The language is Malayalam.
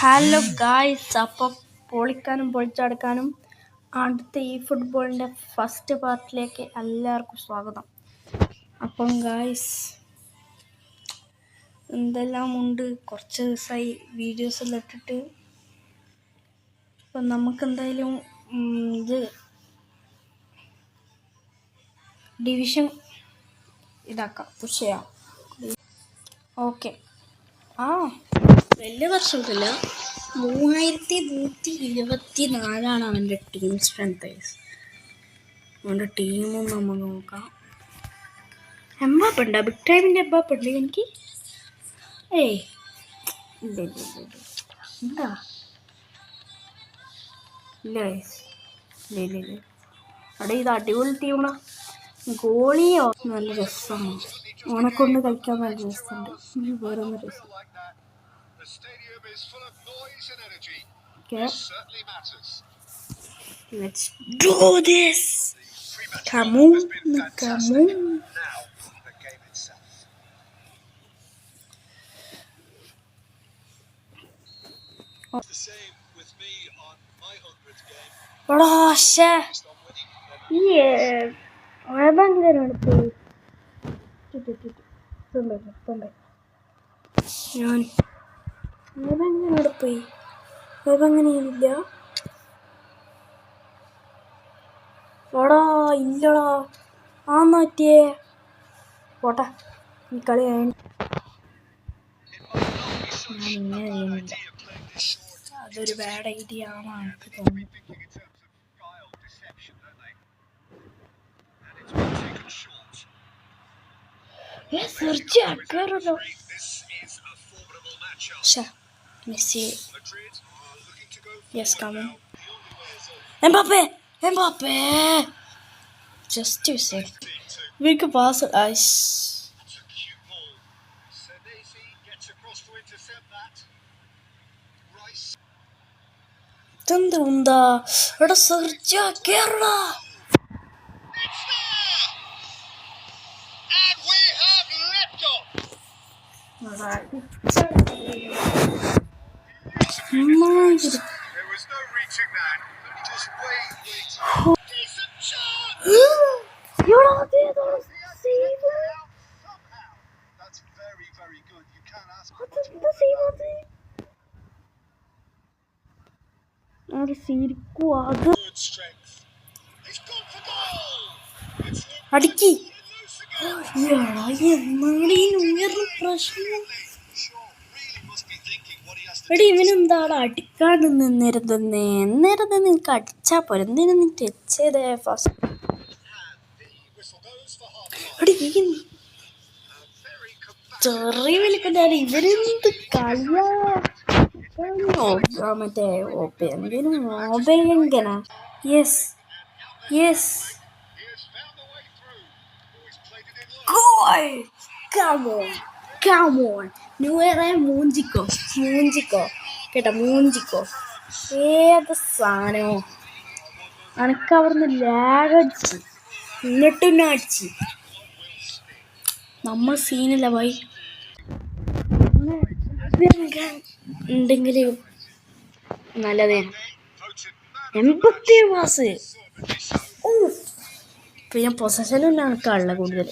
ഹലോ ഗായ്സ്, അപ്പോൾ പൊളിക്കാനും പൊളിച്ചടക്കാനും അടുത്ത ഈ ഫുട്ബോളിൻ്റെ ഫസ്റ്റ് പാർട്ടിലേക്ക് എല്ലാവർക്കും സ്വാഗതം. അപ്പം ഗായ്സ്, എന്തെല്ലാം ഉണ്ട്, കുറച്ച് ദിവസമായി വീഡിയോസെല്ലാം ഇട്ടിട്ട്. അപ്പം നമുക്കെന്തായാലും ഇത് ഡിവിഷൻ ഇതാക്കാം, പുഷ് ചെയ്യാം. ഓക്കെ, വലിയ വർഷമില്ല. 3124 അവൻ്റെ ടീം സ്ട്രെങ്ത്. അവൻ്റെ ടീമും നമ്മൾ നോക്കാം. എംബാപ്പുണ്ടോ? ബിഗ് ടൈമിൻ്റെ എംബാപ്പുണ്ട് എനിക്ക്. ഏയ് ഇല്ല എന്താ ഇല്ല അവിടെ ഇത് അടിപൊളി ടീമാ. ഗോളിയോ നല്ല രസമാണ്, ഓനെക്കൊണ്ട് കളിക്കാൻ നല്ല രസമുണ്ട്. വേറെ ഒന്ന് രസം. Okay. Let's do this. Come on. പോയി അങ്ങനെയില്ല. എടാ ഇല്ലടാ, മാറ്റിയേ പോട്ടെ, ഈ കളി ഇങ്ങനെ ചെയ്യുന്നില്ല. അതൊരു ബാഡ് ഐഡിയ ആണ് എനിക്ക് തോന്നുന്നു. Messi, yes, come on. Mbappe, just to say we could pass it. Ice tendunda ada Sergio Aguero, and we have left off. Alright, there was no reaching that. Just wait. Decent chance. You're not there, that's very, very good. You can't ask for much more than that. Good strength. He's gone for goal. Adiki. ഇവനെന്താണ് അടിക്കാണ്ട് നിന്നിരുന്നത്? നിനക്ക് അടിച്ചാ പോരെ, എന്തിനാ നീ ടച്ച് ചെയ്തേ ഫസ്റ്റ്? ചെറിയ വിളിക്കുന്നതാണ് ഇവരെന്ത് കളിയാ. മറ്റേ എന്തിനും ഭയങ്കര. Yes Come on. മൂഞ്ചിക്കോ കേട്ടോ, മൂഞ്ചിക്കോ. ഏത് സാധനമോ അനക്കവിടുന്ന് ലാഗടിച്ച് എന്നിട്ടും അടിച്ച് നമ്മൾ സീനില്ല പോയി. ഉണ്ടെങ്കിൽ നല്ലതേ. 80 പാസ്. പിന്നെ പൊസഷനും കണക്കാണല്ലോ കൂടുതൽ.